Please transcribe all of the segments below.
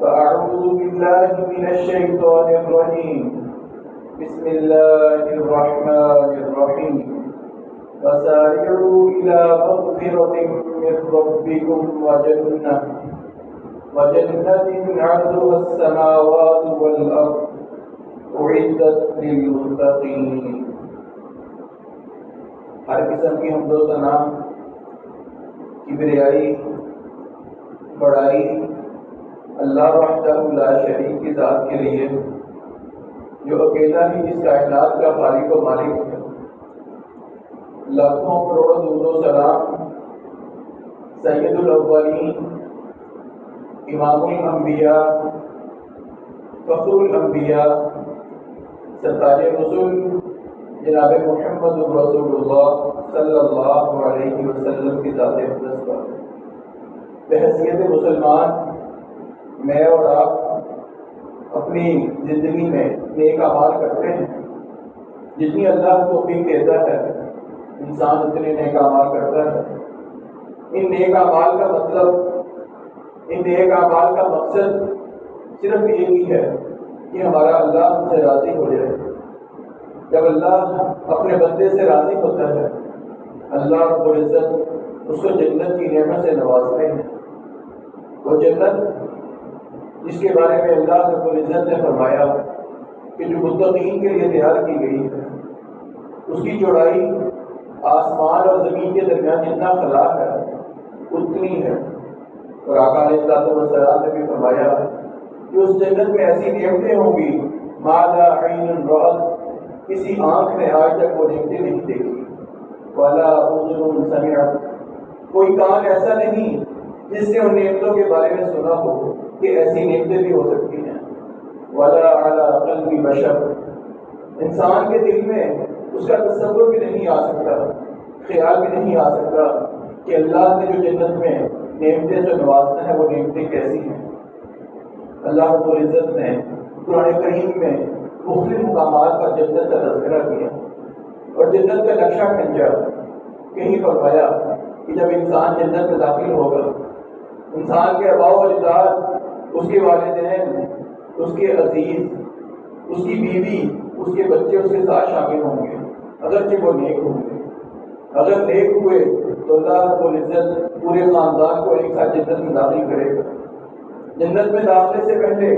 فأعوذ بالله من الشيطان الرجيم. بسم الله الرحمن الرحيم. وسارعوا إلى مغفرة من ربكم وجنة عرضها السماوات والأرض أعدت للمتقين. ہر قسم کی حمد و ثنا، کبریائی، بڑائی اللہ وحدہ لا شریک کی ذات کے لیے، جو اکیلا ہی اس کائنات کا خالق و مالک ہے. لاکھوں کروڑوں درود و سلام سید الاولین، امام الانبیاء، فخر الانبیاء، سرتاج رسول جناب محمد رسول اللہ صلی اللہ علیہ وسلم کی ذات اقدس پر. بحیثیت مسلمان میں اور آپ اپنی زندگی میں نیک اعمال کرتے ہیں. جتنی اللہ توفیق دیتا ہے انسان اتنے نیک اعمال کرتا ہے. ان نیک اعمال کا مطلب، ان نیک اعمال کا مقصد صرف یہ ہی ہے کہ ہمارا اللہ ہم سے راضی ہو جائے. جب اللہ اپنے بندے سے راضی ہوتا ہے، اللہ رب العزت اس کو جنت کی نعمت سے نوازتے ہیں. وہ جنت جس کے بارے میں اللہ رب العزت نے فرمایا کہ جو متقین کے لیے تیار کی گئی ہے، اس کی چوڑائی آسمان اور زمین کے درمیان جتنا خلا ہے اتنی ہے. اور آقا علیہ السلام نے بھی فرمایا کہ اس جنت میں ایسی نعمتیں ہوں گی ما لا عین رأت، کسی آنکھ نے آج تک وہ نعمتیں نہیں دیکھی. ولا اذن سمعت، کوئی کان ایسا نہیں جس نے ان نعمتوں کے بارے میں سنا ہو کہ ایسی نعمتیں بھی ہو سکتی ہیں. ولا علی قلب بشر، انسان کے دل میں اس کا تصور بھی نہیں آ سکتا، خیال بھی نہیں آ سکتا کہ اللہ نے جو جنت میں نعمتیں جو نوازنا ہے وہ نعمتیں کیسی ہیں. اللہ رب العزت نے قرآن کریم میں مختلف مقامات پر جنت کا تذکرہ کیا اور جنت کا نقشہ کھینچا. کہیں فرمایا کہ جب انسان جنت میں داخل ہوگا، انسان کے آباء و اجداد، اس کے والدین، اس کے عزیز، اس کی بیوی، اس کے بچے اس کے ساتھ شامل ہوں گے، اگرچہ وہ نیک ہوں گے. اگر نیک ہوئے تو اللہ رب العزت پورے خاندان کو ایک ساتھ جنت میں داخل کرے گا. جنت میں داخلے سے پہلے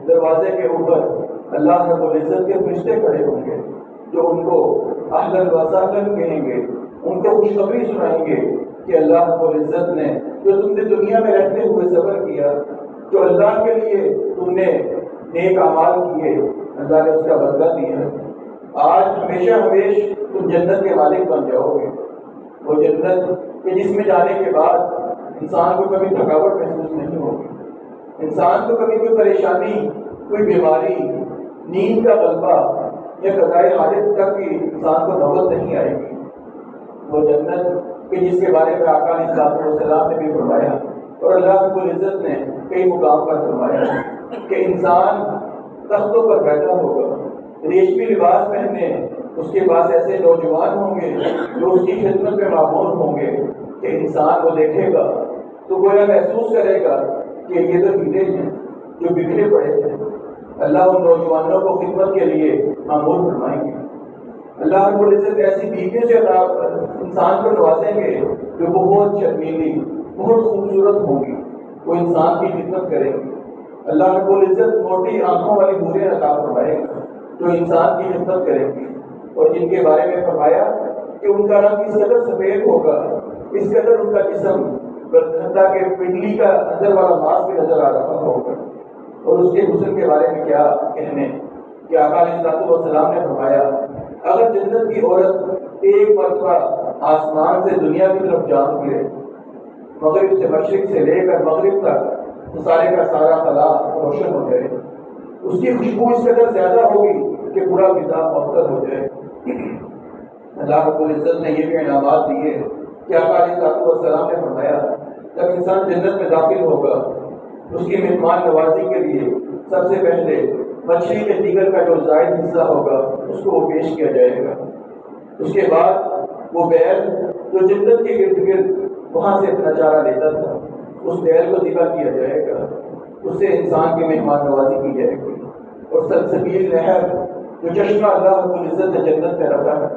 دروازے کے اوپر اللہ رب العزت کے فرشتے کھڑے ہوں گے جو ان کو اہلاً و سہلاً کہیں گے، ان کو خوشخبری سنائیں گے کہ اللہ رب العزت نے جو تم نے دنیا میں رہتے ہوئے صبر کیا، جو اللہ کے لیے تم نے نیک اعمال کیے، اللہ نے اس کا بدلہ دیا. آج ہمیشہ ہمیشہ تم جنت کے مالک بن جاؤ گے. وہ جنت کہ جس میں جانے کے بعد انسان کو کبھی تھکاوٹ محسوس نہیں ہوگی، انسان کو کبھی کوئی پریشانی، کوئی بیماری، نیند کا غلبہ یا قضائے حاجت تک کی انسان کو نوبت نہیں آئے گی. وہ جنت کہ جس کے بارے میں آقا علیہ السلام نے بھی فرمایا اور اللہ رب العزت نے کئی مقام پر فرمایا کہ انسان تختوں پر بیٹھا ہوگا، ریشمی لباس پہنے اس کے پاس ایسے نوجوان ہوں گے جو اس کی خدمت میں معمور ہوں گے کہ انسان کو دیکھے گا تو گویا محسوس کرے گا کہ یہ تو ہیرے ہیں جو بکھرے پڑے ہیں. اللہ ان نوجوانوں کو خدمت کے لیے معمور فرمائیں گے. اللہ رب العزت ایسی بیویوں سے انسان کو نوازیں گے جو بہت شرمیلی، بہت خوبصورت ہوں گی، وہ انسان کی خدمت کریں گی. اللہ رب العزت موٹی آنکھوں والی حوریں عطا فرمائے گا جو انسان کی خدمت کریں گی اور جن کے بارے میں فرمایا کہ ان کا رنگ اس قدر سفید ہوگا، اس قدر ان کا جسم حتیٰ کہ پنڈلی کا اندر والا ماس بھی نظر آ رہا ہوگا. اور اس کے حسن کے بارے میں کیا کہنے کہ آقا علیہ السلام نے فرمایا اگر جنت کی عورت ایک مرتبہ آسمان سے دنیا کی طرف جان گرے، مغرب سے مشرق سے لے کر مغرب تک تو سارے کا سارا خلا روشن ہو جائے، اس کی خوشبو اس قدر زیادہ ہوگی کہ پورا فضا معطر ہو جائے. اللہ رب العزت نے یہ بھی انعامات دیے کہ آقا علیہ السلام نے فرمایا جب انسان جنت میں داخل ہوگا اس کی مہمان نوازی کے لیے سب سے پہلے مچھلی کے جگر کا جو زائد حصہ ہوگا اس کو وہ پیش کیا جائے گا. اس کے بعد وہ بیل جو جنت کے ارد گرد وہاں سے اپنا چارہ لیتا تھا اس بیل کو ذبح کیا جائے گا. اس سے انسان کی مہمان نوازی کی جائے گی، اور سلسبیل نہر جو چشمہ اللہ رب العزت نے جنت میں رکھا ہے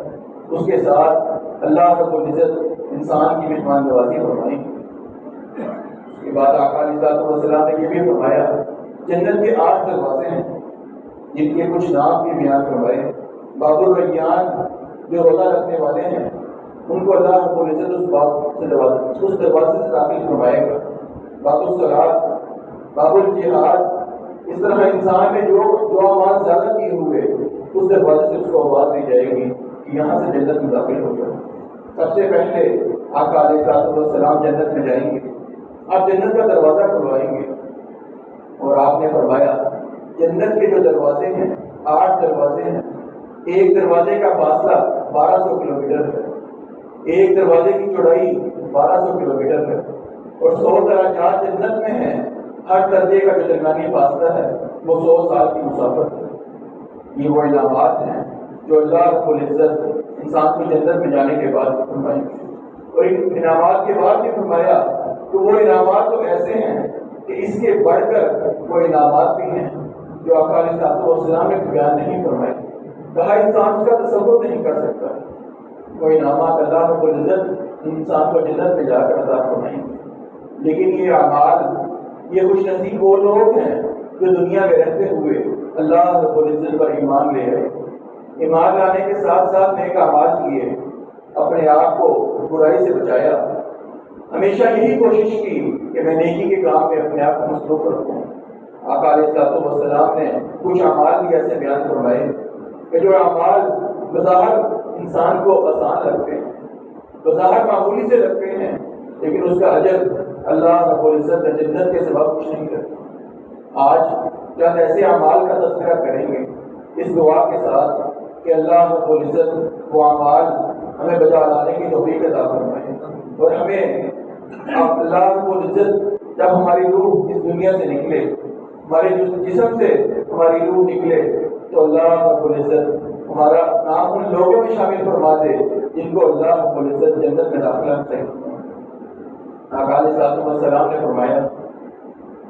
اس کے ساتھ اللہ رب العزت انسان کی مہمان نوازی فرمائیں گے۔ اس کے بعد آقا علیہ السلام نے یہ بھی فرمایا جنت کے 8 دروازے ہیں جن کے کچھ نام بھی بیان فرمائے۔ باب الریان جو روزہ رکھنے والے ہیں ان کو اللہ رب العزت اس دروازے سے داخل فرمائے گا۔ باب الصلاۃ، باب الجہاد، اس طرح انسان نے جو اعمال زیادہ کیے ہوئے اس دروازے سے اس کو آواز دی جائے گی کہ یہاں سے جنت میں داخل ہو جائے۔ سب سے پہلے آقا علیہ السلام جنت میں جائیں گے، آپ جنت کا دروازہ کھلوائیں گے، اور آپ نے فرمایا جنت کے جو دروازے ہیں 8 دروازے ہیں، ایک دروازے کا فاصلہ 1200 کلومیٹر ہے، ایک دروازے کی چوڑائی 1200 کلومیٹر ہے، اور 100 درجات جنت میں ہیں، ہر درجے کا جو درمیانی فاصلہ ہے وہ 100 سال کی مسافت ہے۔ یہ وہ انعامات ہیں جو اللہ رب العزت انسان کو جنت میں جانے کے بعد فرمائیں گے، اور ان انعامات کے بعد بھی فرمایا کہ وہ انعامات تو ایسے ہیں کہ اس کے بڑھ کر وہ انعامات بھی ہیں جو آقا علیہ السلام نے بیان نہیں فرمائے، کہا انسان اس کا تصور نہیں کر سکتا۔ وہ انعامات اللہ رب العزت انسان کو جنت میں جا کر عطا فرمائیں گے۔ لیکن یہ اعمال، یہ خوش نصیب وہ لوگ ہیں جو دنیا میں رہتے ہوئے اللہ رب العزت پر ایمان لے آئے، ایمان لانے کے ساتھ ساتھ نیک اعمال کیے، اپنے آپ کو برائی سے بچایا، ہمیشہ یہی کوشش کی کہ میں نیکی کے کام میں اپنے آپ کو مصروف رکھوں۔ آقا علیہ السلام نے کچھ اعمال بھی ایسے بیان فرمائے کہ جو اعمال بظاہر انسان کو آسان لگتے ہیں، بظاہر معمولی سے لگتے ہیں، لیکن اس کا اجر اللہ رب العزت جنت کے سوا کچھ نہیں کرتا۔ آج چند ایسے اعمال کا تذکرہ کریں گے اس دعا کے ساتھ کہ اللہ رب العزت وہ اعمال ہمیں بجا لانے کی توفیق عطا فرمائے، اور ہمیں اللہ رب العزت جب ہماری روح اس دنیا سے نکلے، ہمارے جسم سے ہماری روح نکلے، تو اللہ رب العزت ہمارا نام ان لوگوں میں شامل فرما دے جن کو اللہ رب العزت جنت میں داخلہ کرے۔ آقا علیہ السلام نے فرمایا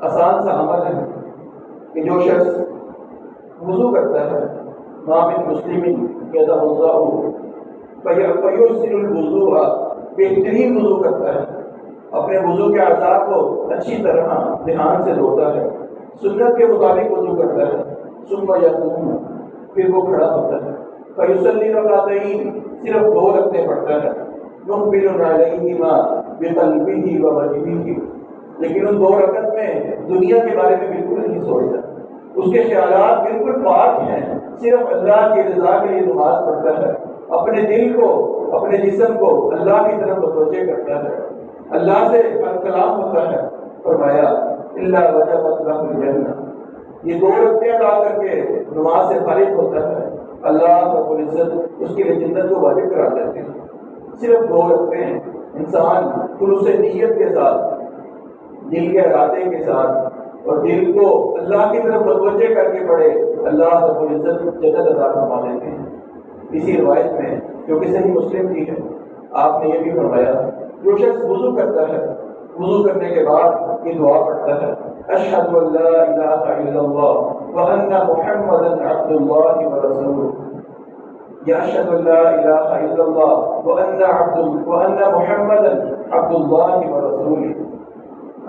آسان سا عمل ہے کہ جو شخص وضو کرتا ہے، ما من مسلم یدع اللہ فیحسن الوضوء، بہترین وضو کرتا ہے، اپنے وضو کے اعضاء کو اچھی طرح دھیان سے دھوتا ہے، سنت کے مطابق وضو کرتا ہے، ثم یقوم، پھر وہ کھڑا ہوتا ہے، فیصلی رکعتین، صرف 2 رکعتیں پڑھتا ہے، مقبل علیہما بقلبہ ووجہہ، لیکن ان 2 رکعت میں دنیا کے بارے میں بالکل نہیں سوچتا، اس کے خیالات بالکل پاک ہیں، صرف اللہ کی رضا کے لیے نماز پڑھتا ہے، اپنے دل کو، اپنے جسم کو اللہ کی طرف متوجہ کرتا ہے، اللہ سے کلام ہوتا ہے۔ فرمایا الا وجبت لہ الجنہ، یہ 2 رکعتیں ادا کر کے نماز سے فارغ ہوتا ہے، اللہ رب العزت اس کے لیے جنت کو واجب کرا دیتے ہیں۔ صرف 2 رکعتیں انسان خلوص نیت کے ساتھ، دل کے ارادے کے ساتھ، اور دل کو اللہ کی طرف متوجہ کر کے پڑھے، اللہ رب العزت جنت عطا فرما دیتے ہیں۔ اسی روایت میں جو کہ صحیح مسلم کی ہے، آپ نے یہ بھی فرمایا جو شخص وضو کرتا ہے، وضو کرنے کے بعد یہ دعا پڑھتا ہے اشہد ان لا الہ الا اللہ وان محمدا عبد اللہ ورسولہ، یا اشہد ان لا الہ الا اللہ وان محمدا عبد اللہ ورسولہ،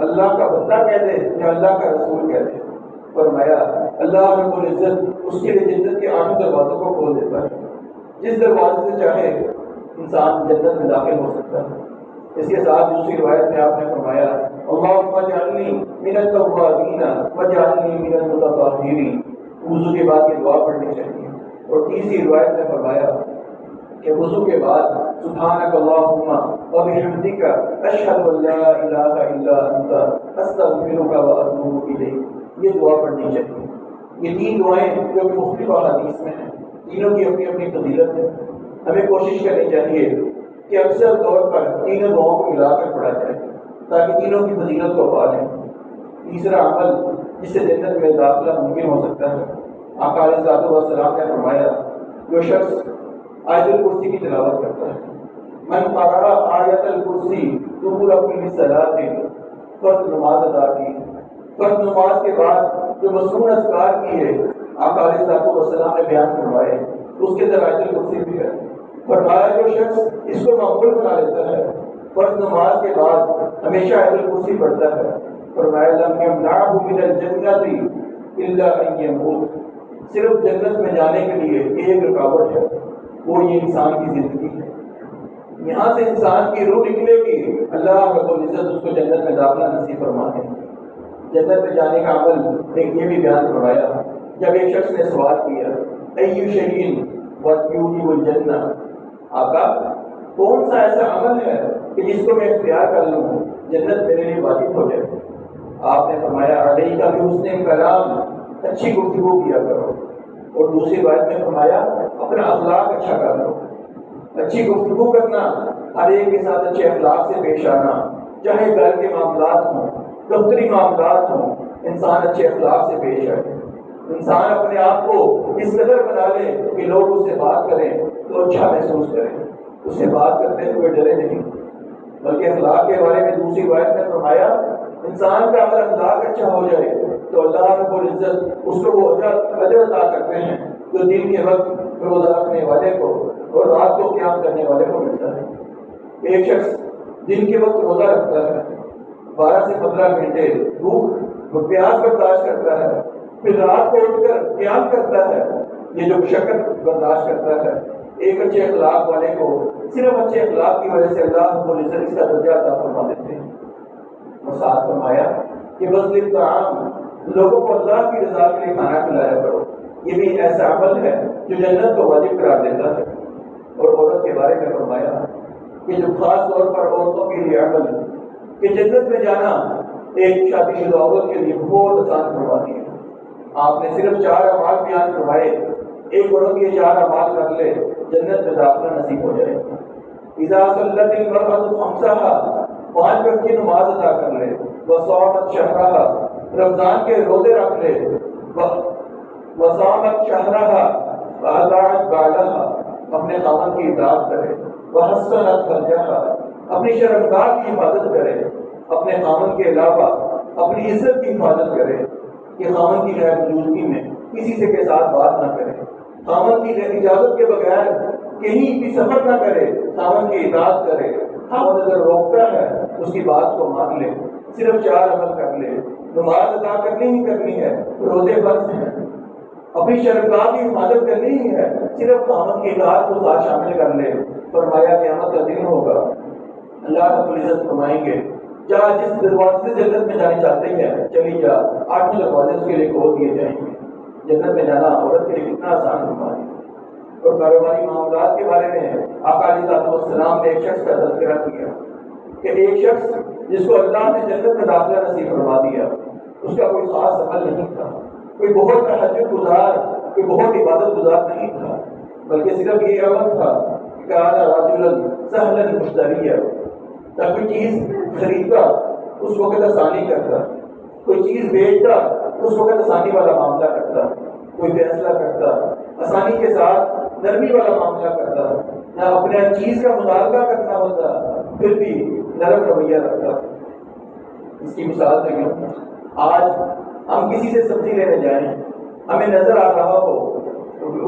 اللہ کا بندہ کہہ دے یا اللہ کا رسول کہہ دے۔ فرمایا اللہ رب العزت اس کے لیے جنت کے 8 دروازوں کو کھول دیتا ہے، جس دروازے سے چاہے انسان جنت میں داخل ہو سکتا ہے۔ اس کے ساتھ دوسری روایت میں آپ نے فرمایا اللہم اجعلنی من التوابین واجعلنی من المتطہرین، وضو کے بعد یہ دعا پڑھنی چاہیے۔ اور تیسری روایت میں فرمایا کہ وضو کے بعد سبحانک اللہم وبحمدک اشہد ان لا الہ الا انت استغفرک واتوب الیک، یہ دعا پڑھنی چاہیے۔ یہ 3 دعائیں جو کہ مختلف احادیث میں ہیں، تینوں کی اپنی اپنی فضیلت ہے۔ ہمیں کوشش کرنی چاہیے کہ اکثر طور پر تینوں دعاؤں کو ملا کر پڑھا جائے تاکہ تینوں کی فضیلت کو پا لیں۔ تیسرا عمل جس سے جنت میں داخلہ ممکن ہو سکتا ہے، آقا علیہ السلام نے فرمایا جو شخص آیت الکرسی کی تلاوت کرتا ہے، من قرأ آیت الکرسی دبر کل صلاۃ، فرض نماز ادا کی، فرض نماز کے بعد جو مصنون اذکار کیے آقا علیہ الصلوۃ والسلام نے بیان فرمائے، اس کے اندر آیت الکرسی بھی ہے۔ فرمایا جو شخص اس کو معمول بنا لیتا ہے، فرض نماز کے بعد ہمیشہ آیت الکرسی پڑھتا ہے، فرمایا لم یمنعہ من الجنۃ الا ان یموت، صرف جنت میں جانے کے لیے ایک رکاوٹ ہے، وہ یہ انسان کی زندگی ہے۔ یہاں سے انسان کی روح نکلے گی، اللہ رب العزت اس کو جنت میں داخلہ نصیب فرما دیں گے۔ جنت میں جانے کا عمل ایک یہ بھی بیان فرمایا، جب ایک شخص نے سوال کیا ای شیء ویوجب الجنہ، آقا کون سا ایسا عمل ہے کہ جس کو میں اختیار کر لوں جنت میرے لیے واجب ہو جائے؟ آپ نے فرمایا علیہ کا بھی حسن کلام، اچھی گفتگو کیا کرو، اور دوسری بات میں فرمایا اپنا اخلاق اچھا کر لو۔ اچھی گفتگو کرنا، ہر ایک کے ساتھ اچھے اخلاق سے پیش آنا، چاہے گھر کے معاملات ہوں، دفتری معاملات ہوں، انسان اچھے اخلاق سے پیش آئے۔ انسان اپنے آپ کو اس قدر بنا لے کہ لوگ اس سے بات کریں تو اچھا محسوس کریں، اس سے بات کرتے ہوئے ڈرے نہیں، بلکہ اخلاق کے بارے میں دوسری بات میں فرمایا انسان کا اگر اخلاق اچھا ہو جائے تو اللہ رب العزت اس کو وہ اجر عطا کرتے ہیں جو دن کے وقت روزہ رکھنے والے کو اور رات کو قیام کرنے والے کو ملتا ہے۔ ایک شخص دن کے وقت روزہ رکھتا ہے، 12 سے 15 گھنٹے بھوک اور پیاس برداشت کرتا ہے، پھر رات کو اٹھ کر قیام کرتا ہے، یہ جو مشقت برداشت کرتا ہے، ایک اچھے اخلاق والے کو صرف اچھے اخلاق کی وجہ سے اللہ رب العزت اس کا درجہ عطا فرما دیتے ہیں۔ اور ساتھ فرمایا کہ بذل الطعام، لوگوں کو اللہ کی رضا کے لیے کھانا کھلایا کرو، یہ بھی ایسا عمل ہے جو جنت کو واجب قرار دیتا ہے۔ اور عورت کے بارے میں فرمایا کہ جو خاص طور پر عورتوں کے لیے عمل کہ جنت میں جانا ایک شادی شدہ عورت کے لیے بہت آسان فرما دیا۔ آپ نے صرف 4 اعمال بیان فرمائے، ایک عورت یہ 4 اعمال کر لے جنت میں داخلہ نصیب ہو جائے گا۔ اذا صلت المرأة خمسها، 5 وقت کی نماز ادا کر لے، وصامت شہرها، رمضان کے روزے رکھ لے، وصامت شہرها واطاعت بعلها، اپنے خاوند کی اطاعت کرے، وحسنت فرجها، اپنی شرمگاہ کی حفاظت کرے، اپنے خاوند کے علاوہ اپنی عزت کی حفاظت کرے کہ خاوند کی غیر موجودگی میں کسی سے کے ساتھ بات نہ کرے، خاوند کی اجازت کے بغیر کہیں بھی سفر نہ کرے، خاوند کی اطاعت کرے، خاوند اگر روکتا ہے اس کی بات کو مان لے، صرف 4 عمل کر لے، نماز ادا کرنی ہی کرنی ہے، روزے فرض ہیں، اپنی شرمگاہ کی حفاظت کرنی ہی ہے، صرف خاوند کی اطاعت کو ساتھ شامل کر لے۔ فرمایا قیامت کا دن ہوگا، اللہ رب العزت فرمائیں گے جا جس دروازے سے جنت میں جانے چاہتے ہیں چلی جا، 8 دروازے اس کے لیے کھول دیے جائیں گے۔ جنت میں جانا عورت کے لیے کتنا آسان ہوگا۔ اور کاروباری معاملات کے بارے میں آقا علیہ الصلوۃ والسلام نے ایک شخص کا تذکرہ کیا کہ ایک شخص جس کو اللہ نے جنت میں داخلہ نصیب فرما دیا، اس کا کوئی خاص عمل نہیں تھا، کوئی بہت تہجد گزار، کوئی بہت عبادت گزار نہیں تھا، بلکہ صرف یہ عمل تھا کہ کان رجلا سهلا مشتریا، کوئی چیز خریدتا اس وقت آسانی کرتا، کوئی چیز بیچتا اس وقت آسانی والا معاملہ کرتا، کوئی فیصلہ کرتا آسانی کے ساتھ نرمی والا معاملہ کرتا، نہ اپنے چیز کا مطالبہ کرنا ہوتا پھر بھی نرم رویہ رکھتا۔ اس کی مثال دیکھیں، آج ہم کسی سے سبزی لینے جائیں، ہمیں نظر آ رہا ہو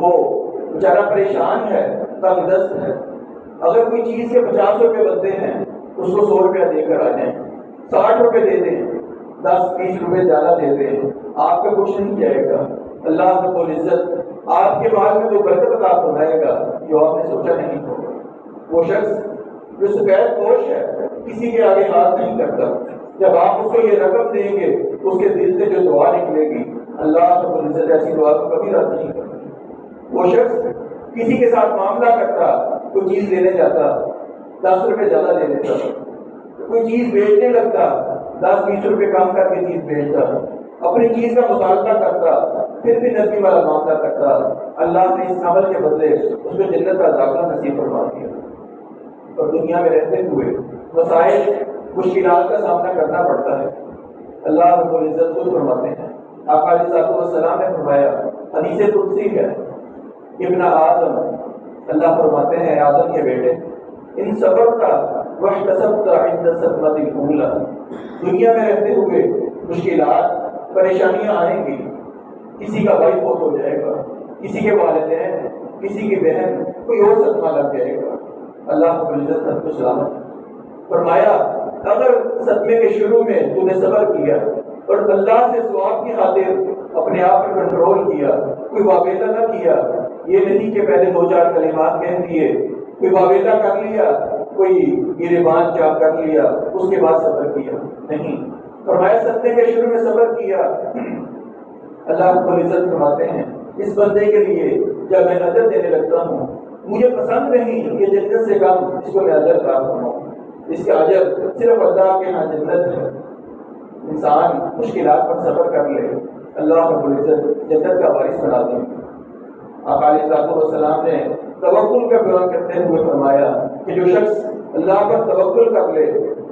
وہ بیچارہ پریشان ہے، تنگ دست ہے، اگر کوئی چیز کے 50 روپے بنتے ہیں اس کو 100 روپیہ دے کر آ جائیں، 60 روپے دے دیں، 10-20 روپے زیادہ دے دیں، آپ کا کچھ نہیں جائے گا۔ اللہ رب العزت آپ کے مال میں وہ برکت عطا فرمائے گا جو آپ نے سوچا نہیں ہوگا۔ وہ شخص جو سفید پوش ہے کسی کے آگے ہاتھ نہیں کرتا، جب آپ اس کو یہ رقم دیں گے اس کے دل سے جو دعا نکلے گی اللہ رب العزت ایسی دعا کو کبھی رد نہیں کرتا۔ وہ شخص کسی کے ساتھ معاملہ کرتا، کوئی چیز لینے جاتا 10 روپے زیادہ دے دیتا، کوئی چیز بیچنے لگتا 10-20 روپے کم کر کے چیز بیچتا، اپنی چیز کا مطالبہ کرتا پھر بھی نرمی والا معاملہ کرتا، اللہ نے اس عمل کے بدلے اس کو جنت کا داخلہ نصیب فرما دیا۔ اور دنیا میں رہتے ہوئے مسائل مشکلات کا سامنا کرنا پڑتا ہے، اللہ رب العزت خود فرماتے ہیں، آقا علیہ الصلوۃ والسلام نے فرمایا، حدیث قدسی ہے، ابن آدم، اللہ فرماتے ہیں آدم کے بیٹے، ان صبرت واحتسبت عند الصدمة الأولى، دنیا میں رہتے ہوئے مشکلات پریشانیاں آئیں گی، کسی کا بھائی فوت ہو جائے گا، کسی کے والدین، کسی کی بہن، کوئی اور صدمہ لگ جائے گا، اللہ رب العزت سب کو سلامت فرمایا اگر صدمے کے شروع میں تو نے صبر کیا اور اللہ سے ثواب کی خاطر اپنے آپ پر کنٹرول کیا، کوئی وابستہ نہ کیا، یہ نہیں کہ پہلے 2-4 کلمات کہہ دیے، کوئی وابستہ کر لیا، کوئی گریبان چاک کر لیا، اس کے بعد صبر کیا، نہیں، فرمایا صدمے کے شروع میں صبر کیا۔ اللہ رب العزت فرماتے ہیں اس بندے کے لیے جب میں اجر دینے لگتا ہوں مجھے پسند نہیں کہ جنت سے کم اس کو میں اجر عطا فرماؤں، اس کا اجر صرف اللہ کے ہاں جنت ہے۔ انسان مشکلات پر صبر کر لے، اللہ رب العزت جنت کا وارث بنا دیں۔ آقا علیہ الصلوۃ والسلام نے توکل کا بیان کرتے ہوئے فرمایا کہ جو شخص اللہ پر توکل کر لے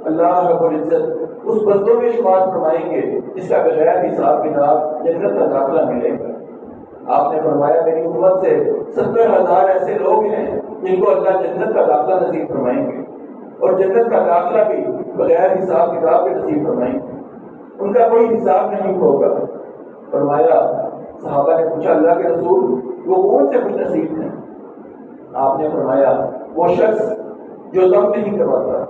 اللہ رب العزت اس بندوں میں شمار فرمائیں گے جس کا بغیر حساب کتاب جنت کا داخلہ ملے گا۔ آپ نے فرمایا میری امت سے 70,000 ایسے لوگ ہیں جن کو اللہ جنت کا داخلہ نصیب فرمائیں گے، اور جنت کا داخلہ بھی بغیر حساب کتاب کے نصیب فرمائیں گے، ان کا کوئی حساب نہیں ہوگا۔ فرمایا صحابہ نے پوچھا اللہ کے رسول وہ کون سے خوش نصیب ہیں؟ آپ نے فرمایا وہ شخص جو دم نہیں کرواتا،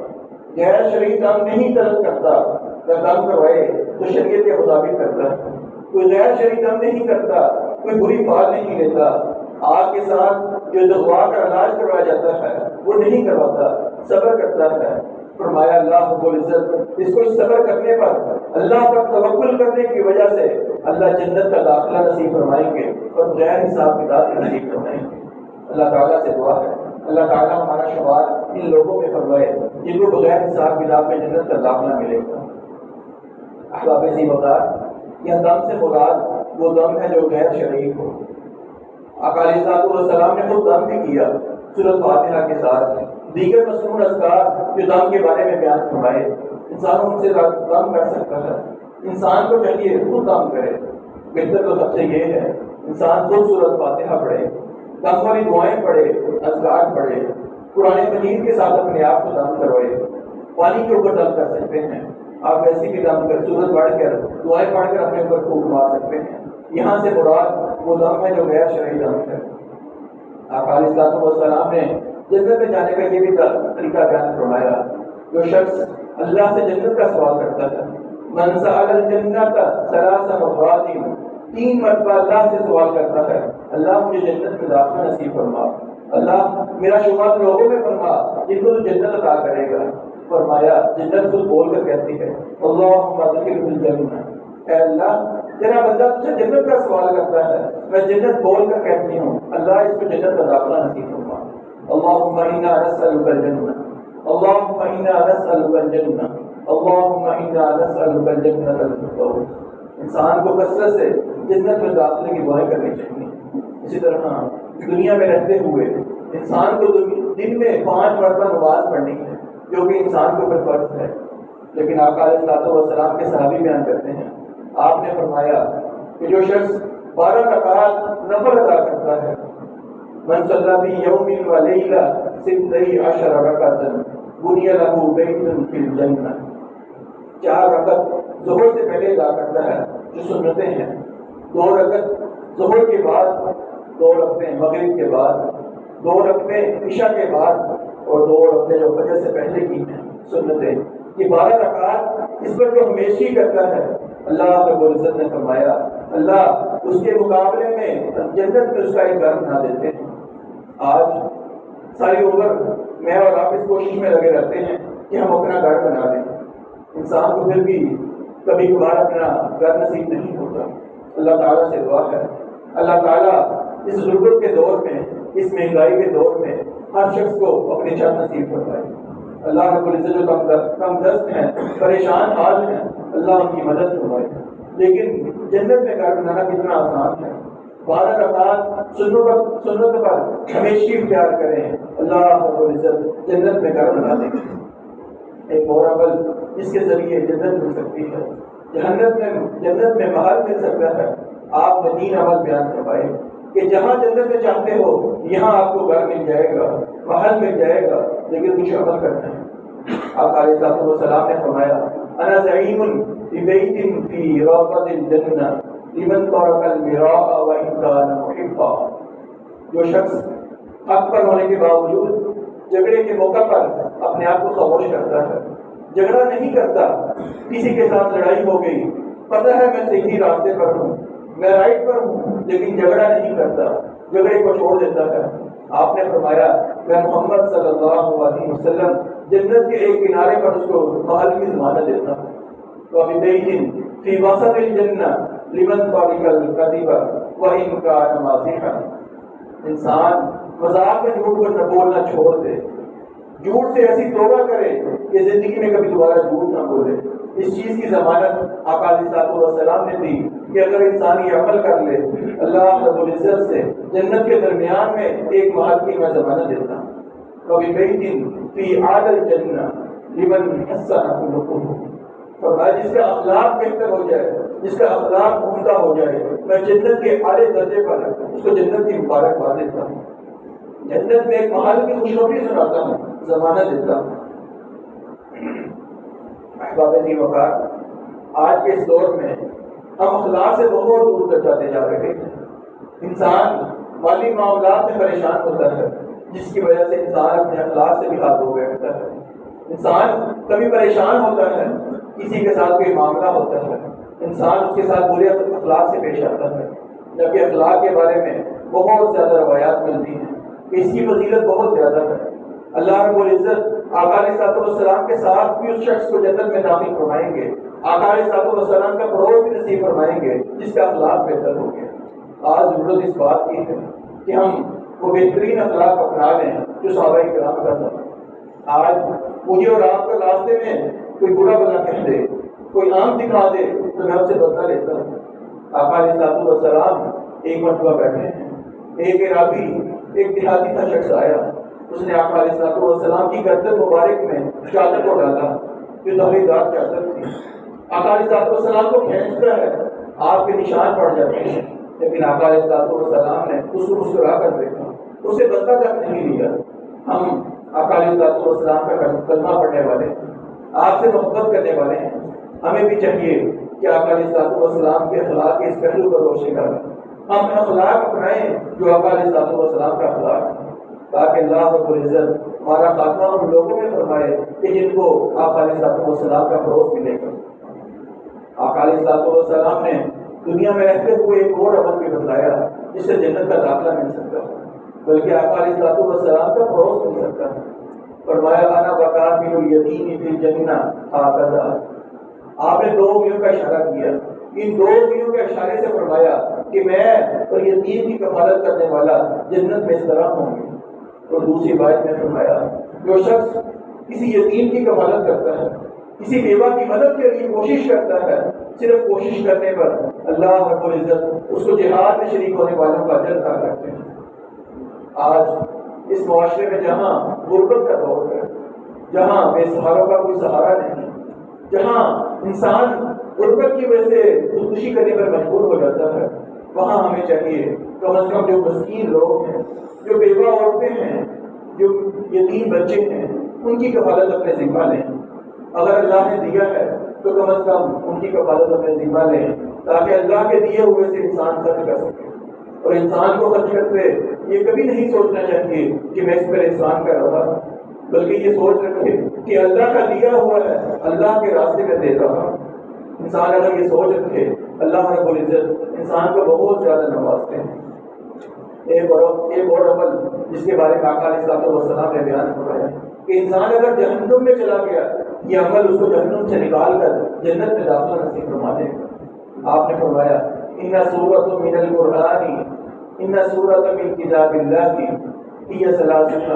غیر شرعی دم نہیں طلب کرتا، اگر دم کروائے تو شریعت کے مطابق کرتا ہے، کوئی غیر شرعی دم نہیں کرتا، کوئی بری فال نہیں لیتا، آگ کے ساتھ جو دغوا کا علاج کروایا جاتا ہے وہ نہیں کرواتا، صبر کرتا ہے۔ فرمایا اللہ رب العزت اس کو اس صبر کرنے پر، اللہ پر توکل کرنے کی وجہ سے اللہ جنت کا داخلہ نصیب فرمائیں گے اور غیر حساب کتاب نصیب فرمائیں گے۔ اللہ تعالیٰ سے دعا ہے اللہ تعالیٰ ہمارا شمار ان لوگوں میں فرمائے جن کو بغیر حساب کتاب میں جنت کا داخلہ ملے گا۔ احباب عزیز وقار، یہ دم سے مراد وہ دم ہے جو غیر شرعی ہو۔ آقا علیہ الصلوۃ والسلام نے خود دم بھی کیا سورۃ فاتحہ کے ساتھ، دیگر مسنون اذکار جو دم کے بارے میں بیان فرمائے، انسان ان سے دم کر سکتا ہے، انسان کو چاہیے خود دم کرے، بہتر تو سب سے یہ ہے انسان خود سورۃ فاتحہ پڑھے، دم والی دعائیں پڑھے، اذکار پڑھے، قرآن مجید کے ساتھ اپنے آپ کو دم کروائے، پانی کے اوپر دم کر سکتے ہیں، آپ ویسی بھی دم کر سورت پڑھ کر دعائیں پڑھ کر اپنے اوپر پھونک مار سکتے ہیں۔ یہاں سے مراد وہ دم ہے جو غیر شرعی دم ہے۔ آقا علیہ الصلوۃ والسلام نے جنت میں جانے کا یہ بھی طریقہ بیان فرمایا، جو شخص اللہ سے جنت کا سوال کرتا ہے، من سأل الجنت 3 مرات، 3 مرتبہ اللہ سے سوال کرتا ہے اللہ مجھے جنت میں داخلہ نصیب فرما، اللہ میرا شمار لوگوں میں فرما جن کو تو جنت عطا کرے گا۔ فرمایا جنت خود بول کر کہتی ہے اللہم ادخلہ الجنہ، اے اللہ تیرا بندہ تجھے جنت کا سوال کرتا ہے، میں جنت بول کر کہتی ہوں اللہ اس کو جنت کا داخلہ نصیب فرما۔ اللہم انا نسألک الجنہ، اللہم انا نسألک الجنہ، اللہم انا نسألک الجنۃ الفردوس۔ انسان کو کثرت سے جنت میں داخلے کی دعائیں کرنی چاہیے۔ اسی طرح دنیا میں رہتے ہوئے انسان کو دن میں 5 مرتبہ نماز پڑھنی ہے جو کہ انسان کے اوپر فرض ہے، لیکن آقا علیہ الصلوۃ والسلام کے صحابی بیان کرتے ہیں آپ نے فرمایا کہ جو شخص 12 رکعات نفل ادا کرتا ہے، من صلی فی یوم و لیلہ 16 رکعۃ بنی لہ بیت فی الجنہ، 4 رکعت ظہر سے پہلے ادا کرتا ہے جو سنتیں ہیں، 2 رکعت ظہر کے بعد، 2 رکعتیں مغرب کے بعد، 2 رکعتیں عشاء کے بعد، اور 2 رکعتیں جو فجر سے پہلے کی ہیں سنتیں، یہ 12 رکعات اس پر جو ہمیشہ کرتا ہے اللہ رب العزت نے فرمایا اللہ اس کے مقابلے میں جنت میں اس کا ایک گھر بنا دیتے ہیں۔ آج ساری عمر میں اور آپ اس کوشش میں لگے رہتے ہیں کہ ہم اپنا گھر بنا لیں، انسان کو پھر بھی کبھی کبھار اپنا گھر نصیب نہیں ہوتا۔ اللہ تعالیٰ سے دعا ہے اللہ تعالیٰ اس غربت کے دور میں، اس مہنگائی کے دور میں ہر شخص کو اپنی چھت نصیب فرمائے۔ اللہ رب العزت جو کم دست ہیں، پریشان حال ہیں، اللہ ان کی مدد فرمائے۔ لیکن جنت میں گھر بنانا کتنا آسان ہے، 12 رکعات سنت پر ہمیشہ اختیار کریں، اللہ رب العزت جنت میں گھر بنا دیں۔ ایک اور عمل جس کے ذریعے جنت مل سکتی ہے، جنت میں محل مل سکتا ہے، آپ نے 3 عمل بیان کروائے کہ جہاں جنت میں چاہتے ہو یہاں آپ کو گھر مل جائے گا، محل مل جائے گا، لیکن کچھ عمل کرنا ہے۔ آپ علیہ الصلوۃ والسلام نے فرمایا انا زعیم ببیت فی روضۃ الجنہ لمن ترک المراء وان کان محبا۔ جو شخص حق پر ہونے کے باوجود جھگڑے کے موقع پر اپنے آپ کو خاموش کرتا ہے، جھگڑا نہیں کرتا، کسی کے ساتھ لڑائی ہو گئی، پتہ ہے میں صحیح راستے پر ہوں، میں رائٹ پر ہوں، لیکن جھگڑا نہیں کرتا، جھگڑے کو چھوڑ دیتا ہے۔ آپ نے فرمایا میں محمد صلی اللہ علیہ وسلم جنت کے ایک کنارے پر اس کو محل کی ضمانت دیتا ہوں۔ وَبِبَيْتٍ فِي وَسَطِ الْجَنَّةِ لِمَنْ تَرِكَ الْكَذِبَ وَإِنْ كَانَ مَازِحًا۔ انسان مذاق میں جھوٹ کو بولنا چھوڑ دے، جھوٹ سے ایسی توبہ کرے کہ زندگی میں کبھی دوبارہ جھوٹ نہ بولے۔ اس چیز کی ضمانت آقا علیہ الصلوۃ والسلام نے دی کہ اگر انسان یہ عمل کر لے، اللہ رب العزت سے جنت کے درمیان میں ایک محل کی میں ضمانت دیتا ہوں۔ وَبِبَيْتٍ فِي أَعْلَى الْجَنَّةِ لِمَنْ حَسَنَ خُلُقُهُ۔ فرمایا جس کا اخلاق بہتر ہو جائے، جس کا اخلاق عمدہ ہو جائے، میں جنت کے اعلیٰ درجے پر اس کو جنت کی مبارکباد دیتا ہوں، جنت میں ایک محل کی خوشخبری سناتا ہوں، ضمانت دیتا ہوں۔ احباب ذی وقار، آج کے اس دور میں ہم اخلاق سے بہت دور تک جاتے جا رہے ہیں۔ انسان مالی معاملات میں پریشان ہوتا ہے، جس کی وجہ سے انسان اپنے اخلاق سے بھی ہاتھ دھو بیٹھتا ہے۔ انسان کبھی پریشان ہوتا ہے، کسی کے ساتھ کوئی معاملہ ہوتا ہے، انسان اس کے ساتھ برے اخلاق سے پیش آتا ہے، جبکہ اخلاق کے بارے میں بہت زیادہ روایات ملتی ہیں کہ اس کی فضیلت بہت زیادہ ہے۔ اللہ رب العزت آقا علیہ الصلوۃ والسلام کے ساتھ بھی اس شخص کو جنت میں داخل فرمائیں گے، آقا علیہ الصلوۃ والسلام کا پڑوس بھی نصیب فرمائیں گے جس کا اخلاق بہتر ہو گیا۔ آج ضرورت اس بات کی ہے کہ ہم وہ بہترین اخلاق اپنا لیں جو صحابہ کرام کا تھا۔ آج مجھے اور آپ کا راستے میں کوئی برا بلا کہہ دے، کوئی آنکھ دکھا دے تو میں اس سے بدلہ لیتا ہوں۔ آقا علیہ الصلوۃ والسلام ایک مرتبہ بیٹھے ہیں، ایک عرابی، ایک دیہاتی کا شخص آیا، اس نے آقا علیہ الصلوۃ والسلام کی گردن مبارک میں چادر کو ڈالا جو دھاری دار چادر تھی۔ آقا علیہ الصلوۃ والسلام کو کھینچتا ہے، آپ کے نشان پڑ جاتے ہیں، لیکن آقا علیہ الصلوۃ والسلام نے اس کو مسکرا کر دیکھا، اسے بدلہ تک نہیں لیا۔ ہم آقا علیہ الصلوۃ والسلام کا کلمہ پڑھنے والے ہیں، آپ سے محبت کرنے والے ہیں، ہمیں بھی چاہیے کہ آقا علیہ الصلوۃ والسلام کے اخلاق کے اس پہلو پر روشنی ڈالیں، ہم اخلاق اپنائیں جو آقا علیہ الصلوۃ والسلام کا اخلاق ہے، تاکہ اللہ رب العزت ہمارا خاتمہ ان لوگوں میں فرمائے کہ جن کو آقا علیہ الصلوۃ والسلام کا فروغ ملے گا۔ آقا علیہ الصلوۃ والسلام نے دنیا میں رہتے ہوئے ایک اور عمل بھی بتلایا جس سے جنت کا داخلہ مل سکتا ہے، بلکہ آقا علیہ الصلوۃ والسلام کا فروغ مل سکتا ہے۔ فرمایا انا وکافل الیتیم فی الجنہ ہکذا۔ آپ نے دو انگلیوں کا اشارہ کیا، ان دو انگلیوں کے اشارے سے فرمایا کہ میں اور یتیم کی کفالت کرنے والا جنت میں اس طرح ہوں گے۔ اور دوسری بات میں فرمایا جو شخص کسی یتیم کی کفالت کرتا ہے، کسی بیوہ کی مدد کے لیے کوشش کرتا ہے، صرف کوشش کرنے پر اللہ رب العزت اس کو جہاد میں شریک ہونے والوں کا اجر عطا کرتے ہیں۔ آج اس معاشرے میں جہاں غربت کا دور ہے، جہاں بے سہاروں کا کوئی سہارا نہیں، جہاں انسان غربت کی وجہ سے خودکشی کرنے پر مجبور ہو جاتا ہے، وہاں ہمیں چاہیے کم از کم جو مسکین لوگ ہیں، جو بیوہ عورتیں ہیں، جو یتیم بچے ہیں، ان کی کفالت اپنے ذمہ لیں۔ اگر اللہ نے دیا ہے تو کم از کم ان کی کفالت اپنے ذمہ لیں، تاکہ اللہ کے دیے ہوئے سے انسان خرچ کر سکے۔ اور انسان کو خرچ کرتے یہ کبھی نہیں سوچنا چاہیے کہ میں اس پر احسان کر رہا ہوں، بلکہ یہ سوچ رکھے کہ اللہ کا دیا ہوا ہے، اللہ کے راستے میں دے رہا ہوں۔ انسان اگر یہ سوچ رکھے، اللہ رب العزت انسان کو بہت زیادہ نوازتے ہیں۔ ایک اور عمل جس کے بارے میں آقا علیہ الصلوۃ والسلام نے بیان فرمایا کہ انسان اگر جہنم میں چلا گیا، یہ عمل اس کو جہنم سے نکال کر جنت میں داخلہ نصیب فرما دے گا۔ آپ نے فرمایا ان سورۃ من القرآن ان سورۃ من کتاب اللہ ہی 30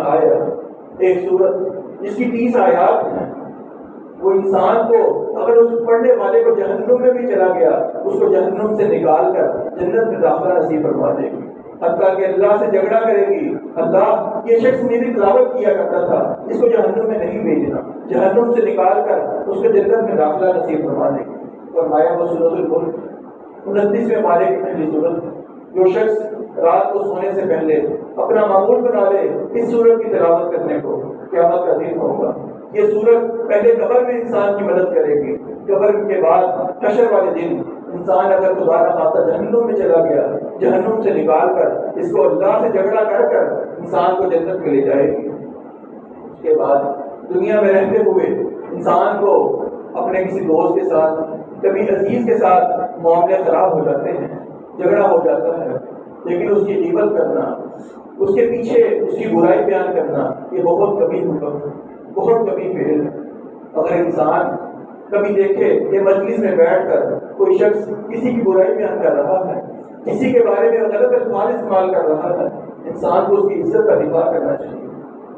آیات، ایک سورت جس کی 30 آیات ہیں، وہ انسان کو اگر اس پڑھنے والے کو جہنم میں بھی چلا گیا، اس کو جہنم سے نکال کر جنت میں داخلہ نصیب فرما دے گی، حتیٰ کہ اللہ سے جھگڑا کرے گی، اللہ یہ شخص میری تلاوت کیا کرتا تھا، اس کو جہنم میں نہیں بھیجنا، جہنم سے نکال کر اس کو جنت میں داخلہ نصیب فرما دے گی۔ فرمایا وہ سورۃ الملک 29ویں پارے کی پہلی سورت ہے۔ جو شخص رات کو سونے سے پہلے اپنا معمول بنا لے اس سورت کی تلاوت کرنے کو، قیامت کا دن ہوگا یہ سورت پہلے قبر میں انسان کی مدد کرے گی، قبر کے بعد حشر والے دن انسان اگر خدا نہ خواستہ جہنم میں چلا گیا، جہنم سے نکال کر اس کو اللہ سے جھگڑا کر انسان کو جنت میں لے جائے گی۔ اس کے بعد دنیا میں رہتے ہوئے انسان کو اپنے کسی دوست کے ساتھ، کبھی عزیز کے ساتھ معاملے خراب ہو جاتے ہیں، جھگڑا ہو جاتا ہے، لیکن اس کی غیبت کرنا، اس کے پیچھے اس کی برائی بیان کرنا، یہ بہت کبھی بہت کبھی فیل ہے۔ اگر انسان کبھی دیکھے کہ مجلس میں بیٹھ کر کوئی شخص کسی کی برائی بیان کر رہا ہے، کسی کے بارے میں غلط الفاظ استعمال کر رہا ہے، انسان کو اس کی عزت کا دفاع کرنا چاہیے۔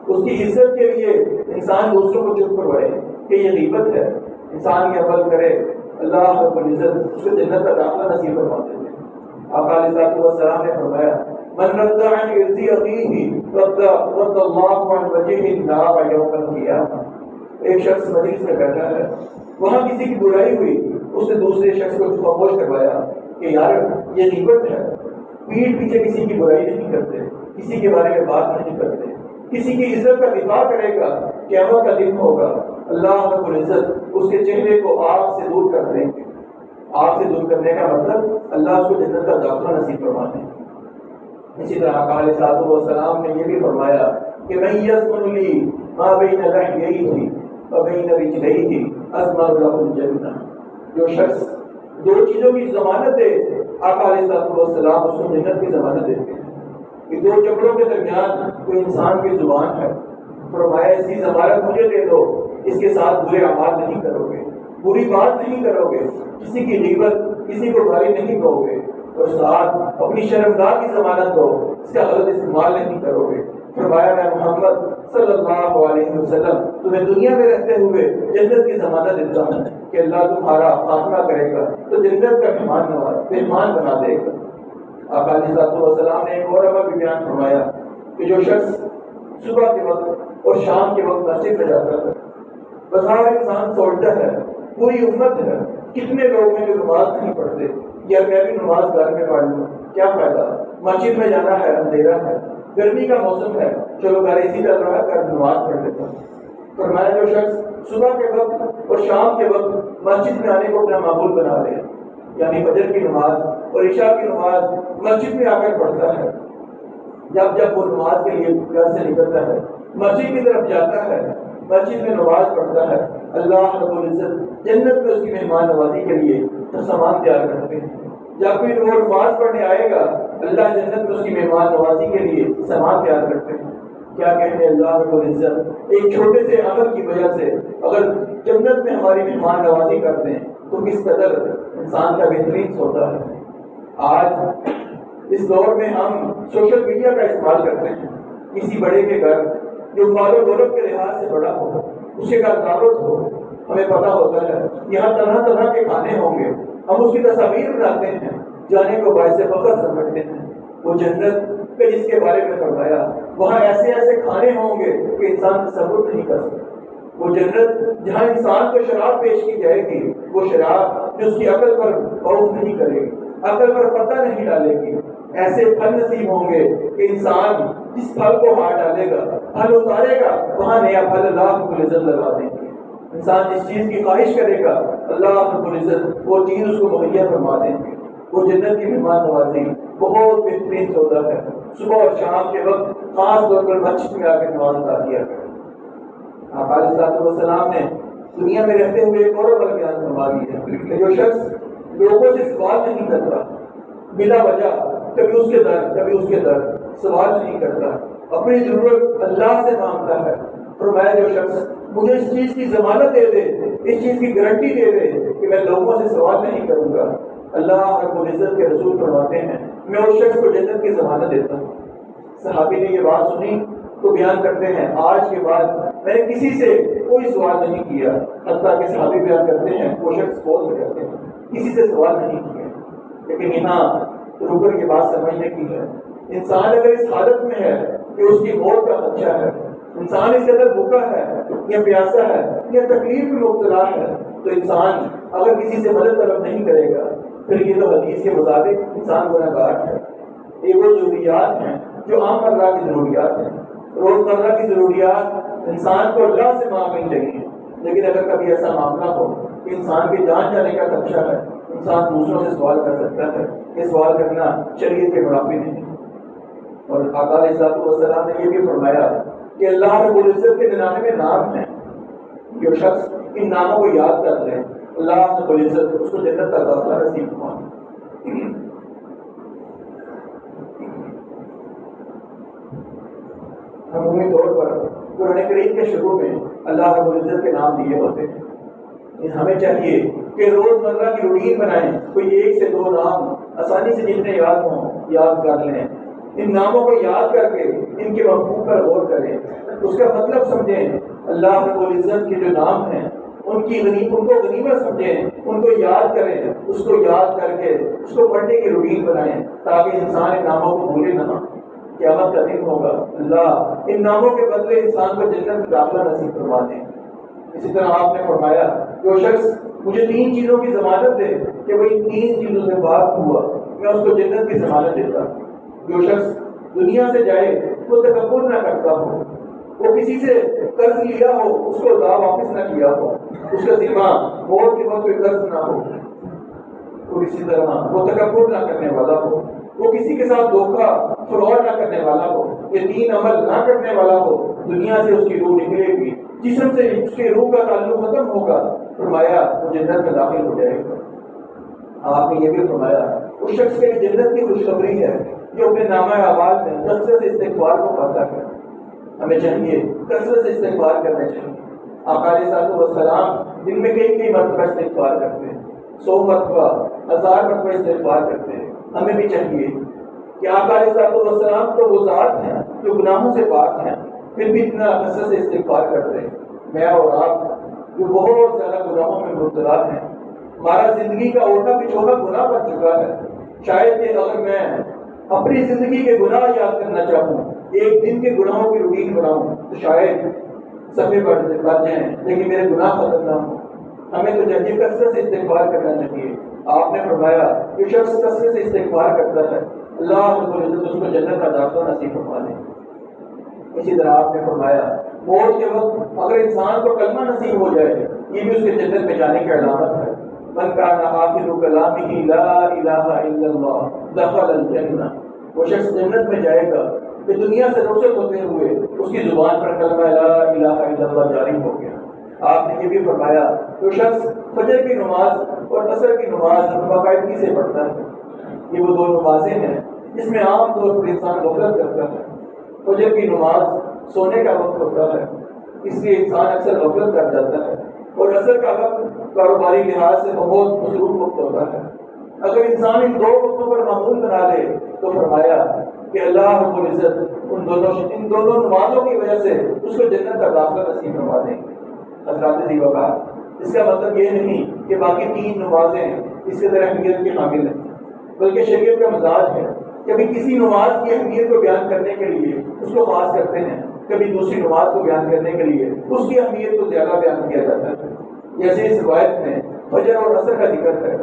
اس کی عزت کے لیے انسان دوسروں کو چپ کروائے کہ یہ غیبت ہے، انسان یہ عمل کرے، اللہ رب العزت اس کو جنت کا داخلہ نصیب فرما دیتے ہیں۔ آقا علیہ الصلوۃ والسلام نے فرمایا من رد عن عرض اخیہ رد اللہ عن وجهه النار یوم القیامہ۔ ایک شخص مجلس میں بیٹھا ہے، وہاں کسی کی برائی ہوئی، اس نے دوسرے شخص کو خاموش کروایا کہ یار یہ غیبت ہے، پیٹھ پیچھے کسی کی برائی نہیں کرتے، کسی کے بارے میں بات نہیں کرتے، کسی کی عزت کا دفاع کرے گا، قیامت کا دن ہوگا، اللہ رب العزت اس کے چہرے کو آگ سے دور کر دیں گے۔ آگ سے دور کرنے کا مطلب اللہ اس کو جنت کا داخلہ نصیب فرما دیں۔ اسی طرح آقا علیہ الصلوۃ والسلام نے یہ بھی فرمایا کہ من یضمن لی ما بین لحییہ وبین رجلیہ اضمن لہ الجنہ۔ جو شخص دو چیزوں کی ضمانت دے، آقا علیہ الصلوۃ والسلام اس کو جنت کی ضمانت دیتے ہیں کہ دو چپڑوں کے درمیان کوئی انسان کی زبان ہے، فرمایا اس کی ضمانت مجھے دے دو، اس کے ساتھ برے اعمال نہیں کرو گے، بری بات نہیں کرو گے، کسی کی غیبت، کسی کو گالی نہیں دو گے، اور ساتھ اپنی شرمگاہ کی ضمانت دو، اس کا غلط استعمال نہیں کرو گے۔ فرمایا میں محمد صلی اللہ علیہ وسلم تمہیں دنیا میں رہتے ہوئے جنت کی ضمانت دیتا ہوں کہ اللہ تمہارا خاتمہ کرے گا تو جنت کا مہمان بنا دے گا۔ آقا علیہ الصلوۃ والسلام نے ایک اور عمل بھی بیان فرمایا کہ جو شخص صبح کے وقت اور شام کے وقت مسجد میں جاتا ہے، بظاہر انسان سوچتا ہے پوری امت ہے، کتنے لوگ ہیں جو نماز نہیں پڑھتے، یا میں بھی نماز گھر میں پڑھ لوں، کیا فائدہ، مسجد میں جانا ہے، اندھیرا ہے، گرمی کا موسم ہے، چلو گھر اسی چل رہا ہے، گھر نماز پڑھ لیتا ہوں۔ فرمایا جو شخص صبح کے وقت اور شام کے وقت مسجد میں آنے کو اپنا معمول بنا لے، یعنی فجر کی نماز اور عشاء کی نماز مسجد میں آ کر پڑھتا ہے، جب وہ نماز کے لیے گھر سے نکلتا ہے، مسجد کی طرف جاتا ہے، مسجد میں نماز پڑھتا ہے، اللہ رب العزت جنت میں اس کی مہمان نوازی کے لیے سامان تیار کرتے ہیں۔ جب کوئی وہ نماز پڑھنے آئے گا، اللہ جنت میں اس کی مہمان نوازی کے لیے سامان تیار کرتے ہیں۔ کیا کہنے اللہ رب العزت ایک چھوٹے سے عمل کی وجہ سے اگر جنت میں ہماری مہمان نوازی کرتے ہیں تو کس قدر انسان کا بہترین سودا ہے۔ آج اس دور میں ہم سوشل میڈیا کا استعمال کرتے ہیں، کسی بڑے کے گھر جو مال و دولت کے لحاظ سے بڑا ہو، اس کے گھر دعوت ہو، ہمیں پتا ہوتا ہے یہاں طرح طرح کے کھانے ہوں گے، ہم اس کی تصاویر بناتے ہیں، جانے کو باعث فخر سمجھتے ہیں۔ وہ جنت پہ جس کے بارے میں فرمایا وہاں ایسے ایسے کھانے ہوں گے کہ انسان تصور نہیں کر سکتا۔ وہ جنت جہاں انسان کو شراب پیش کی جائے گی، وہ شراب جو اس کی عقل پر غور نہیں کرے گی، عقل پر پتہ نہیں ڈالے گی، ایسے پھل نصیب ہوں گے کہ انسان جس پھل کو ہاتھ ڈالے گا، پھل اتارے گا، وہاں نیا پھل اللہ رب العزت لگا دیں گے۔ انسان جس چیز کی خواہش کرے گا، اللہ رب العزت وہ چیز اس کو مہیا فرما دیں گے۔ وہ جنت کی مہمان نوازی بہت بہترین سودا ہے۔ صبح اور شام کے وقت خاص طور پر مسجد میں آ کے نماز ادا کیا کریں۔ آپ علیہ الصلوۃ والسلام نے دنیا میں رہتے ہوئے ایک اور عمل بیان فرما دیا ہے کہ جو شخص لوگوں سے سوال نہیں کرتا، بلا وجہ کبھی اس کے در کبھی اس کے در سوال نہیں کرتا، اپنی ضرورت اللہ سے مانگتا ہے، فرمایا جو شخص مجھے اس چیز کی ضمانت دے دے، اس چیز کی گارنٹی دے دے کہ میں لوگوں سے سوال نہیں کروں گا، اللہ رب العزت کے رسول فرماتے ہیں میں اس شخص کو جنت کی ضمانت دیتا ہوں۔ صحابی نے یہ بات سنی تو بیان کرتے ہیں آج کے بعد میں نے کسی سے کوئی سوال نہیں کیا، حتیٰ کہ صحابی بیان کرتے ہیں وہ شخص بہت سے کرتے ہیں کسی سے سوال نہیں کیا۔ لیکن یہاں رک کر یہ بات سمجھنے کی ہے، انسان اگر اس حالت میں ہے کہ اس کی موت کا خدشہ ہے، انسان اس قدر بھوکا ہے یا پیاسا ہے یا تکلیف میں مبتلا ہے، تو انسان اگر کسی سے مدد طلب نہیں کرے گا پھر یہ تو حدیث کے مطابق انسان گنہگار ہے۔ یہ وہ ضروریات ہیں جو عام مرہ کی ضروریات ہیں. روزمرہ کی ضروریات انسان کو اللہ سے مانگنی چاہیے، لیکن اگر کبھی ایسا معاملہ ہو کہ انسان کے جان جانے کا خدشہ ہے، انسان دوسروں سے سوال کر سکتا ہے. یہ سوال کرنا شریعت کے منافی نہیں. اور آقا علیہ الصلوۃ والسلام نے یہ بھی فرمایا کہ اللہ رب العزت کے 99 نام ہیں. جو شخص ان ناموں کو یاد کر لے، اللہ رب العزت اس کو جنت کا داخلہ نصیب فرمائے. عمومی طور پر قرآن کریم کے شروع میں اللہ رب العزت کے نام دیے ہوتے ہیں. ہمیں چاہیے کہ روزمرہ کی روٹین بنائیں، کوئی 1 سے 2 نام آسانی سے جتنے یاد ہوں یاد کر لیں. ان ناموں کو یاد کر کے ان کے مفہوم پر غور کریں، اس کا مطلب سمجھیں. اللہ رب العزت کے جو نام ہیں ان کو غنیمت سمجھیں، ان کو یاد کریں، اس کو یاد کر کے اس کو پڑھنے کی روٹین بنائیں تاکہ انسان ان ناموں کو بھولے نہ. قیامت کا دن ہوگا، اللہ ان ناموں کے بدلے انسان کو جنت میں داخلہ نصیب کروا دیں. اسی طرح آپ نے فرمایا جو شخص مجھے 3 چیزوں کی ضمانت دے کہ وہ ان 3 چیزوں سے پاک ہوا، میں اس کو جنت کی ضمانت دیتا. جو شخص دنیا سے جائے وہ تکبر نہ کرتا ہو، وہ کسی سے قرض لیا ہو اس کو ادا واپس نہ کیا ہو، اس کا ذمہ موت کے وقت کوئی قرض نہ ہو، اور اسی طرح وہ تکبر نہ کرنے والا ہو، وہ کسی کے ساتھ دھوکہ فراڈ نہ کرنے والا ہو، یہ 3 عمل نہ کرنے والا ہو، دنیا سے اس کی روح نکلے گی، جسم سے اس کی روح کا تعلق ختم ہوگا. فرمایا وہ جنت میں داخل ہو جائے گا. آپ نے یہ بھی فرمایا اس شخص کے لیے جنت کی خوشخبری ہے جو اپنے نامہ اعمال میں کثرت استغفار کو پاتا ہے. ہمیں چاہیے کثرت سے استغفار کرنا چاہیے. آقا علیہ الصلوۃ والسلام دن میں کئی مرتبہ استغفار کرتے ہیں، 100 مرتبہ 1000 مرتبہ استغفار کرتے ہیں. ہمیں بھی چاہیے کہ آقا علیہ الصلوۃ والسلام تو وہ ذات ہیں جو گناہوں سے پاک ہیں، پھر بھی اتنا کثرت سے استغفار کرتے ہیں. میں اور آپ جو بہت زیادہ گناہوں میں مبتلا ہیں، ہمارا زندگی کا اوڑھنا بچھونا گناہ بن چکا ہے. شاید کہ اگر میں اپنی زندگی کے گناہ یاد کرنا چاہوں، ایک دن کے گناہوں کی روٹین بناؤں تو شاید صفحے بڑھ جائیں لیکن میرے گناہ ختم نہ ہوں. ہمیں تو چاہیے کثرت سے استغفار کرنا چاہیے. آپ نے فرمایا جو شخص کثرت سے استغفار کرتا ہے اللہ رب العزت اس کو جنت کا داخلہ نصیب فرما دے. اسی طرح آپ نے فرمایا موت کے وقت اگر انسان کو کلمہ نصیب ہو جائے یہ بھی اس کے جنت میں جانے کی علامت ہے. من کان آخر کلامہ لا الہ الا اللہ دخل الجنہ. وہ شخص جنت میں جائے گا کہ دنیا سے رخصت ہوتے ہوئے اس کی زبان پر کلمہ لا الہ الا اللہ جاری ہو گیا. آپ نے یہ بھی فرمایا جو شخص فجر کی نماز اور عصر کی نماز باقاعدگی سے پڑھتا ہے، یہ وہ 2 نمازیں ہیں جس میں عام طور پر انسان غفلت کرتا ہے. فجر کی نماز سونے کا وقت ہوتا ہے، اس لیے انسان اکثر غفلت کر جاتا ہے، اور عصر کا وقت کاروباری لحاظ سے بہت مصروف وقت ہوتا ہے. اگر انسان ان 2 وقتوں پر معمول بنا لے تو فرمایا کہ اللہ رب العزت ان دونوں نمازوں کی وجہ سے اس کو جنت کا داخلہ نصیب کروا دیں گے. حضرات دیوبا اس کا مطلب یہ نہیں کہ باقی 3 نمازیں اس کے طرح اہمیت کی حامل ہیں، بلکہ شریعت کا مزاج ہے کبھی کسی نماز کی اہمیت کو بیان کرنے کے لیے اس کو خاص کرتے ہیں، کبھی دوسری نماز کو بیان کرنے کے لیے اس کی اہمیت کو زیادہ بیان کیا جاتا ہے. جیسے اس روایت میں فجر اور عصر کا ذکر ہے.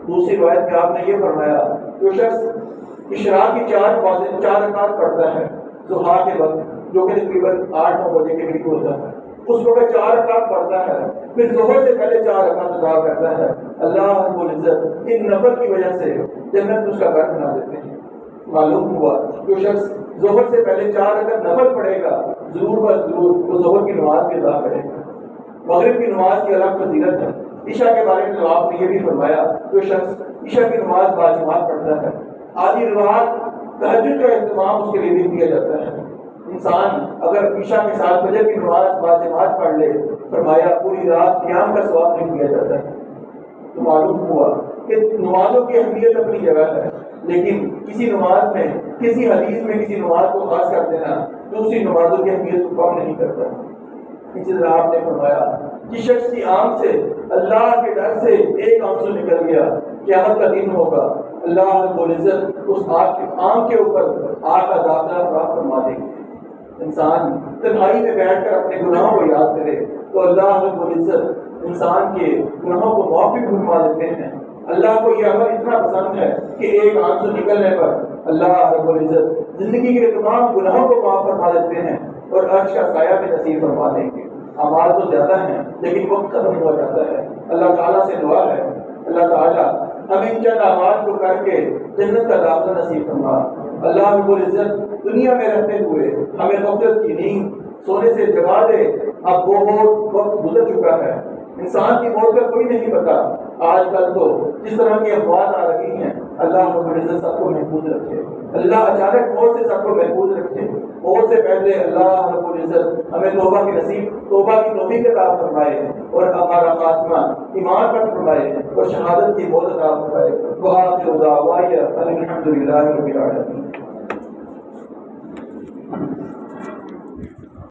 دوسری روایت میں آپ نے یہ فرمایا جو شخص اشراق کی 4 رکعات پڑھتا ہے ضحیٰ کے وقت جو کہ تقریباً 8-9 بجے کے قریب ہوتا ہے، اس وقت 4 رکعت پڑھتا ہے، پھر ظہر سے پہلے 4 رکعت ادا کرتا ہے، اللہ رب العزت ان نفل کی وجہ سے جنت اس کا گھر بنا دیتے ہیں. معلوم ہوا جو شخص ظہر سے پہلے 4 رکعت نفل پڑھے گا ضرور وہ ظہر کی نماز بھی ادا کرے گا. مغرب کی نماز کی الگ فضیلت ہے. عشاء کے بارے میں تو آپ نے یہ بھی فرمایا جو شخص عشاء کی نماز باجماعت پڑھتا ہے، آدھی رات تہجد کا اہتمام اس کے لیے بھی کیا جاتا ہے. انسان اگر عشاء کے ساتھ فجر کی نماز باجماعت پڑھ لے فرمایا پوری رات قیام کا ثواب نہیں دیا جاتا ہے. تو معلوم ہوا کہ نمازوں کی اہمیت اپنی جگہ ہے، لیکن کسی نماز میں کسی حدیث میں کسی نماز کو خاص کر دینا دوسری نمازوں کی اہمیت کو کم نہیں کرتا. اسی طرح آپ نے فرمایا جس شخص کی آنکھ سے اللہ کے ڈر سے ایک آنسو نکل گیا قیامت کا دن ہوگا اللہ رب العزت اس آنکھ کے اوپر آگ کا داخلہ فراہم فرما دیں گے. انسان تنہائی میں بیٹھ کر اپنے گناہوں کو یاد کرے تو اللہ رب العزت انسان کے گناہوں کو معافی فرما دیتے ہیں. اللہ کو یہ عمل اتنا پسند ہے کہ ایک آنسو نکلنے پر اللہ رب العزت زندگی کے تمام گناہوں کو معاف فرما دیتے ہیں اور عرش کا سایہ بھی نصیب فرما دیں گے۔ اعمال تو زیادہ ہیں لیکن وقت ختم ہو جاتا ہے۔ اللہ تعالیٰ سے دعا ہے، اللہ تعالیٰ ہم ان چند اعمال کو کر کے جنت کا داخلہ نصیب فرما۔ اللہ رب العزت دنیا میں رہتے ہوئے ہمیں غفلت کی نیند سونے سے جگا دے۔ اب بہت وقت گزر چکا ہے، انسان کی موت کا کوئی نہیں پتا۔ آج کل تو جس طرح کی افواہ آ رہی ہیں، اللہ رب العزت سب کو محفوظ رکھے، اللہ اچانک موت سے سب کو محفوظ رکھے۔ موت سے پہلے اللہ رب العزت ہمیں توبہ کی توفیق عطا فرمائے اور ہمارا خاتمہ ایمان پر فرمائے اور شہادت کی موت عطا فرمائے۔ وآخر دعوانا الحمد للہ رب العالمین۔